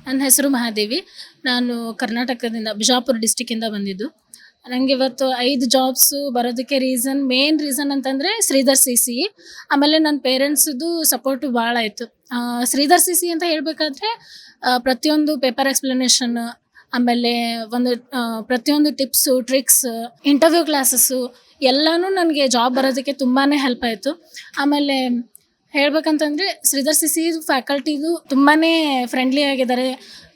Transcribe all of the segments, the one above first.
ನನ್ನ ಹೆಸರು ಮಹಾದೇವಿ. ನಾನು ಕರ್ನಾಟಕದಿಂದ ಬಿಜಾಪುರ ಡಿಸ್ಟಿಕ್ಕಿಂದ ಬಂದಿದ್ದು. ನನಗೆ ಇವತ್ತು 5 ಜಾಬ್ಸು ಬರೋದಕ್ಕೆ ಮೇನ್ ರೀಸನ್ ಅಂತಂದರೆ ಶ್ರೀಧರ್ ಸಿ ಆಮೇಲೆ ನನ್ನ ಪೇರೆಂಟ್ಸ್ದು ಸಪೋರ್ಟು ಭಾಳ ಆಯಿತು. ಶ್ರೀಧರ್ ಸಿ ಅಂತ ಹೇಳಬೇಕಾದ್ರೆ ಪ್ರತಿಯೊಂದು ಪೇಪರ್ ಎಕ್ಸ್ಪ್ಲನೇಷನ್, ಆಮೇಲೆ ಒಂದು ಪ್ರತಿಯೊಂದು ಟಿಪ್ಸು, ಟ್ರಿಕ್ಸ್, ಇಂಟರ್ವ್ಯೂ ಕ್ಲಾಸಸ್ಸು ಎಲ್ಲನೂ ನನಗೆ ಜಾಬ್ ಬರೋದಕ್ಕೆ ತುಂಬಾ ಹೆಲ್ಪ್ ಆಯಿತು. ಆಮೇಲೆ ಹೇಳ್ಬೇಕಂತಂದರೆ ಶ್ರೀಧರ್ ಸಿ ಫ್ಯಾಕಲ್ಟಿದು ತುಂಬಾ ಫ್ರೆಂಡ್ಲಿ ಆಗಿದ್ದಾರೆ.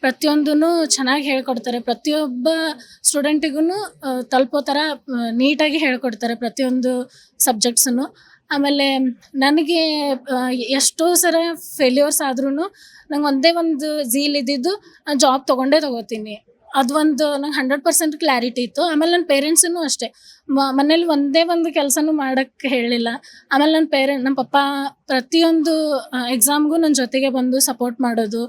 ಪ್ರತಿಯೊಂದೂ ಚೆನ್ನಾಗಿ ಹೇಳ್ಕೊಡ್ತಾರೆ. ಪ್ರತಿಯೊಬ್ಬ ಸ್ಟೂಡೆಂಟಿಗೂ ತಲುಪೋ ಥರ ನೀಟಾಗಿ ಹೇಳ್ಕೊಡ್ತಾರೆ ಪ್ರತಿಯೊಂದು ಸಬ್ಜೆಕ್ಟ್ಸನ್ನು. ಆಮೇಲೆ ನನಗೆ ಎಷ್ಟೋ ಸಲ ಫೇಲ್ಯೂರ್ಸ್ ಆದ್ರೂ ನಂಗೆ ಒಂದೇ ಒಂದು ಝೀಲ್ ಇದ್ದಿದ್ದು, ನಾನು ಜಾಬ್ ತೊಗೋತೀನಿ. ಅದೊಂದು ನಂಗೆ 100% ಕ್ಲಾರಿಟಿ ಇತ್ತು. ಆಮೇಲೆ ನನ್ನ ಪೇರೆಂಟ್ಸೂ ಅಷ್ಟೇ, ಮನೇಲಿ ಒಂದೇ ಒಂದು ಕೆಲಸನೂ ಮಾಡೋಕ್ಕೆ ಹೇಳಿಲ್ಲ. ಆಮೇಲೆ ನಮ್ಮ ಪಪ್ಪ ಪ್ರತಿಯೊಂದು ಎಕ್ಸಾಮ್ಗೂ ನನ್ನ ಜೊತೆಗೆ ಬಂದು ಸಪೋರ್ಟ್ ಮಾಡೋದು.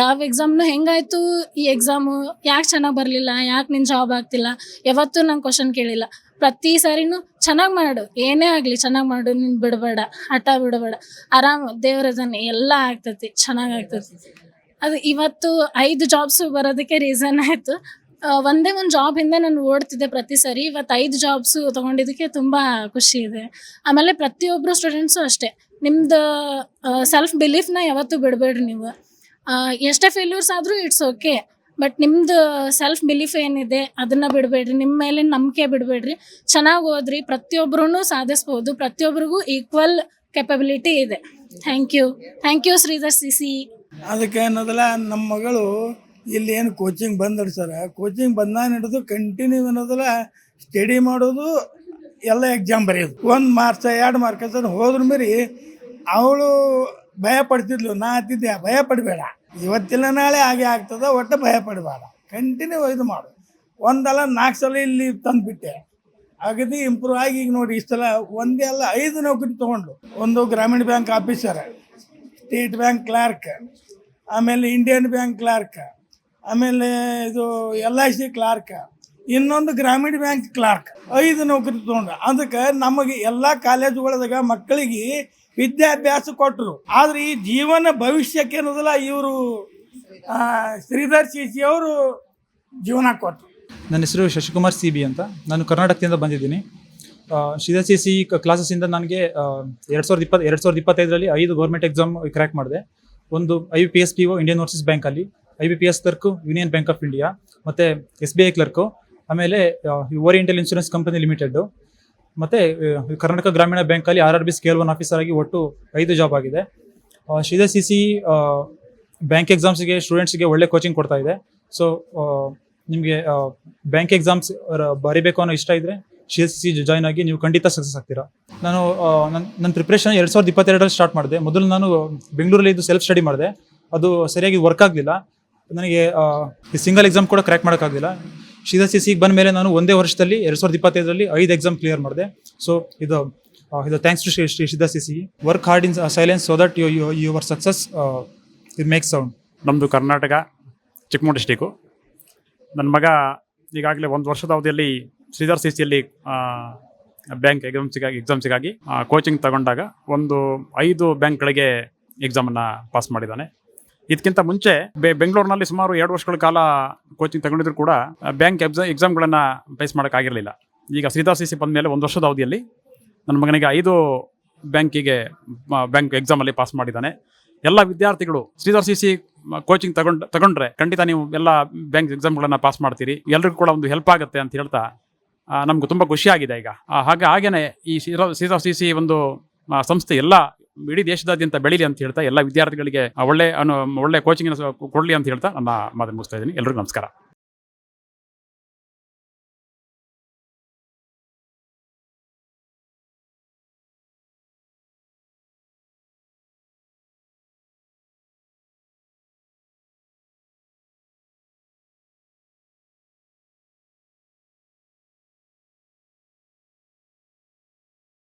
ಯಾವ ಎಕ್ಸಾಮ್ನು ಹೆಂಗಾಯಿತು ಈ ಎಕ್ಸಾಮು, ಯಾಕೆ ಚೆನ್ನಾಗಿ ಬರಲಿಲ್ಲ, ಯಾಕೆ ನಿನ್ನ ಜಾಬ್ ಆಗ್ತಿಲ್ಲ, ಯಾವತ್ತೂ ನಂಗೆ ಕ್ವಶನ್ ಕೇಳಿಲ್ಲ. ಪ್ರತಿ ಸಾರಿನೂ ಚೆನ್ನಾಗಿ ಮಾಡು, ಏನೇ ಆಗಲಿ ಚೆನ್ನಾಗಿ ಮಾಡು, ನೀನು ಬಿಡಬೇಡ, ಹಠ ಬಿಡಬೇಡ, ಆರಾಮ ದೇವ್ರದನ್ನೇ ಎಲ್ಲ ಆಗ್ತೈತಿ, ಚೆನ್ನಾಗಿ ಆಗ್ತೈತಿ. ಅದು ಇವತ್ತು 5 ಜಾಬ್ಸು ಬರೋದಕ್ಕೆ ರೀಸನ್ ಆಯಿತು. ಒಂದೇ ಒಂದು ಜಾಬ್ ಹಿಂದೆ ನಾನು ಓಡ್ತಿದ್ದೆ ಪ್ರತಿ ಸರಿ. ಇವತ್ತು 5 ಜಾಬ್ಸು ತೊಗೊಂಡಿದ್ದಕ್ಕೆ ತುಂಬ ಖುಷಿ ಇದೆ. ಆಮೇಲೆ ಪ್ರತಿಯೊಬ್ಬರು ಸ್ಟೂಡೆಂಟ್ಸು ಅಷ್ಟೇ, ನಿಮ್ಮದು ಸೆಲ್ಫ್ ಬಿಲೀಫ್ನ ಯಾವತ್ತೂ ಬಿಡಬೇಡ್ರಿ ನೀವು. ಎಷ್ಟೇ ಫೇಲ್ಯೂರ್ಸ್ ಆದರೂ ಇಟ್ಸ್ ಓಕೆ, ಬಟ್ ನಿಮ್ಮದು ಸೆಲ್ಫ್ ಬಿಲೀಫ್ ಏನಿದೆ ಅದನ್ನು ಬಿಡಬೇಡ್ರಿ. ನಿಮ್ಮ ಮೇಲೆ ನಂಬಿಕೆ ಬಿಡಬೇಡ್ರಿ. ಚೆನ್ನಾಗಿ ಓದ್ರಿ, ಪ್ರತಿಯೊಬ್ಬರೂ ಸಾಧಿಸ್ಬೋದು. ಪ್ರತಿಯೊಬ್ಬರಿಗೂ ಈಕ್ವಲ್ ಕೆಪಬಿಲಿಟಿ ಇದೆ. Thank you Sridhar C. ಅದಕ್ಕೆ ಅನ್ನೋದಲ್ಲ, ನಮ್ಮ ಮಗಳು ಇಲ್ಲಿ ಏನು ಕೋಚಿಂಗ್ ಬಂದಳು ಸರ್. ಕೋಚಿಂಗ್ ಬಂದಾಗ ಹಿಡಿದು ಕಂಟಿನ್ಯೂ ಅನ್ನೋದಲ್ಲ, ಸ್ಟಡಿ ಮಾಡೋದು, ಎಲ್ಲ ಎಕ್ಸಾಮ್ ಬರೆಯೋದು. 1 ಮಾರ್ಕ್ಸ್ 2 ಮಾರ್ಕ್ಸ್ ಹೋದ್ರ ಮೇರಿ ಅವಳು ಭಯ ಪಡ್ತಿದ್ಲು. ನಾ ಅಂತಿದ್ದೆ ಭಯ ಪಡಬೇಡ, ಇವತ್ತಿಲ್ಲ ನಾಳೆ ಹಾಗೆ ಆಗ್ತದೆ, ಒಟ್ಟು ಭಯ ಪಡಬೇಡ, ಕಂಟಿನ್ಯೂ ಇದು ಮಾಡು. ಒಂದಲ್ಲ 4 ಸಲ ಇಲ್ಲಿ ತಂದುಬಿಟ್ಟೆ. ಅಗದಿ ಇಂಪ್ರೂವ್ ಆಗಿ ಈಗ ನೋಡಿ ಇಷ್ಟು ಸಲ ಒಂದೇ ಅಲ್ಲ 5 ನೌಕರಿ ತೊಗೊಂಡು. ಒಂದು ಗ್ರಾಮೀಣ bank officer, state bank Clarke, ಆಮೇಲೆ ಇಂಡಿಯನ್ ಬ್ಯಾಂಕ್ ಕ್ಲಾರ್ಕ್, ಆಮೇಲೆ ಇದು LIC ಕ್ಲಾರ್ಕ್, ಇನ್ನೊಂದು ಗ್ರಾಮೀಣ ಬ್ಯಾಂಕ್ ಕ್ಲಾರ್ಕ್, 5 ನೌಕರಿ ತೊಗೊಂಡು. ಅದಕ್ಕೆ ನಮಗೆ ಎಲ್ಲ ಕಾಲೇಜುಗಳದಾಗ ಮಕ್ಕಳಿಗೆ ವಿದ್ಯಾಭ್ಯಾಸ ಕೊಟ್ಟರು. ಆದರೆ ಈ ಜೀವನ ಭವಿಷ್ಯಕ್ಕೆ ಅನ್ನೋದಲ್ಲ, ಇವರು ಶ್ರೀಧರ್ ಸಿ ಅವರು ಜೀವನ ಕೊಟ್ಟರು. ನನ್ನ ಹೆಸರು ಶಶಿಕುಮಾರ್ CB ಅಂತ. ನಾನು ಕರ್ನಾಟಕದಿಂದ ಬಂದಿದ್ದೀನಿ. ಶ್ರೀಧರ್ ಸಿ ಕ್ಲಾಸಸ್ಸಿಂದ ನನಗೆ 2025ರಲ್ಲಿ 5 ಗೌರ್ಮೆಂಟ್ ಎಕ್ಸಾಮ್ ಕ್ರ್ಯಾಕ್ ಮಾಡಿದೆ. ಒಂದು IBPS PO ಇಂಡಿಯನ್ ಓವರ್ಸೀಸ್ ಬ್ಯಾಂಕಲ್ಲಿ, IBPS clerk union bank of India, ಮತ್ತು SBI ಕ್ಲರ್ಕು, ಆಮೇಲೆ ಓರಿಯೆಂಟಲ್ ಇನ್ಶೂರೆನ್ಸ್ ಕಂಪನಿ ಲಿಮಿಟೆಡ್, ಮತ್ತು ಕರ್ನಾಟಕ ಗ್ರಾಮೀಣ ಬ್ಯಾಂಕಲ್ಲಿ RRB ಸ್ಕೇಲ್ 1 ಆಫೀಸರ್ ಆಗಿ ಒಟ್ಟು 5 ಜಾಬ್ ಆಗಿದೆ. ಶ್ರೀಧರ್ ಸಿ ಬ್ಯಾಂಕ್ ಎಕ್ಸಾಮ್ಸ್ಗೆ ಸ್ಟೂಡೆಂಟ್ಸ್ಗೆ ಒಳ್ಳೆ ಕೋಚಿಂಗ್ ಕೊಡ್ತಾ ಇದೆ. ಸೊ ನಿಮಗೆ ಬ್ಯಾಂಕ್ ಎಕ್ಸಾಮ್ಸ್ ಬರೀಬೇಕು ಅನ್ನೋ ಇಷ್ಟ ಇದ್ದರೆ ಶ್ರೀಧರ್ ಸಿ ಜಾಯ್ನ್ ಆಗಿ ನೀವು ಖಂಡಿತ ಸಕ್ಸಸ್ ಆಗ್ತೀರಾ. ನನ್ನ ಪ್ರಿಪ್ರೇಷನ್ 2022ರಲ್ಲಿ ಸ್ಟಾರ್ಟ್ ಮಾಡಿದೆ. ಮೊದಲು ನಾನು ಬೆಂಗಳೂರಲ್ಲಿ ಇದು ಸೆಲ್ಫ್ ಸ್ಟಡಿ ಮಾಡಿದೆ. ಅದು ಸರಿಯಾಗಿ ವರ್ಕ್ ಆಗಲಿಲ್ಲ. ನನಗೆ ಸಿಂಗಲ್ ಎಕ್ಸಾಮ್ ಕೂಡ ಕ್ರ್ಯಾಕ್ ಮಾಡೋಕ್ಕಾಗಲಿಲ್ಲ. ಶ್ರೀಧರ್ ಸಿಗೆ ಬಂದ ಮೇಲೆ ನಾನು ಒಂದೇ ವರ್ಷದಲ್ಲಿ 2025ರಲ್ಲಿ 5 ಎಕ್ಸಾಮ್ ಕ್ಲಿಯರ್ ಮಾಡಿದೆ. ಸೊ ಇದು thanks to Sridhar C. Work hard in silence so that your success it makes sound. ನಮ್ಮದು ಕರ್ನಾಟಕ, ಚಿಕ್ಕಮಗಳೂರು ಡಿಸ್ಟಿಕ್ಕು. ನನ್ನ ಮಗ ಈಗಾಗಲೇ 1 ವರ್ಷದ ಅವಧಿಯಲ್ಲಿ ಶ್ರೀಧರ್ ಸಿಯಲ್ಲಿ ಬ್ಯಾಂಕ್ ಎಕ್ಸಾಮ್ಸಿಗಾಗಿ ಕೋಚಿಂಗ್ ತಗೊಂಡಾಗ ಒಂದು 5 ಬ್ಯಾಂಕ್ಗಳಿಗೆ ಎಕ್ಸಾಮನ್ನು ಪಾಸ್ ಮಾಡಿದ್ದಾನೆ. ಇದಕ್ಕಿಂತ ಮುಂಚೆ ಬೆಂಗಳೂರಿನಲ್ಲಿ ಸುಮಾರು 2 ವರ್ಷಗಳ ಕಾಲ ಕೋಚಿಂಗ್ ತಗೊಂಡಿದ್ರು ಕೂಡ ಬ್ಯಾಂಕ್ ಎಕ್ಸಾಮ್ಗಳನ್ನು ಫೇಸ್ ಮಾಡೋಕ್ಕಾಗಿರಲಿಲ್ಲ. ಈಗ ಶ್ರೀಧರ್ ಸಿ ಬಂದ ಮೇಲೆ 1 ವರ್ಷದ ಅವಧಿಯಲ್ಲಿ ನನ್ನ ಮಗನಿಗೆ 5 ಬ್ಯಾಂಕ್ ಎಕ್ಸಾಮಲ್ಲಿ ಪಾಸ್ ಮಾಡಿದ್ದಾನೆ. ಎಲ್ಲ ವಿದ್ಯಾರ್ಥಿಗಳು ಶ್ರೀಧರ್ ಸಿ ಕೋಚಿಂಗ್ ತಗೊಂಡ್ರೆ ಖಂಡಿತ ನೀವು ಎಲ್ಲ ಬ್ಯಾಂಕ್ ಎಕ್ಸಾಮ್ಗಳನ್ನು ಪಾಸ್ ಮಾಡ್ತೀರಿ. ಎಲ್ರಿಗೂ ಕೂಡ ಒಂದು ಹೆಲ್ಪ್ ಆಗುತ್ತೆ ಅಂತ ಹೇಳ್ತಾ ನಮಗೂ ತುಂಬ ಖುಷಿಯಾಗಿದೆ. ಈಗ ಹಾಗೇನೆ ಈ ಶ್ರೀಧರ್ ಸಿ ಒಂದು ಸಂಸ್ಥೆ ಎಲ್ಲ ಇಡೀ ದೇಶದಾದ್ಯಂತ ಬೆಳೀಲಿ ಅಂತ ಹೇಳ್ತಾ ಎಲ್ಲ ವಿದ್ಯಾರ್ಥಿಗಳಿಗೆ ಒಳ್ಳೆ ಕೋಚಿಂಗ್ ಕೊಡಲಿ ಅಂತ ಹೇಳ್ತಾ ನನ್ನ ಮಾತನ್ನು ಮುಗಿಸ್ತಾ ಇದ್ದೀನಿ. ಎಲ್ರಿಗೂ ನಮಸ್ಕಾರ.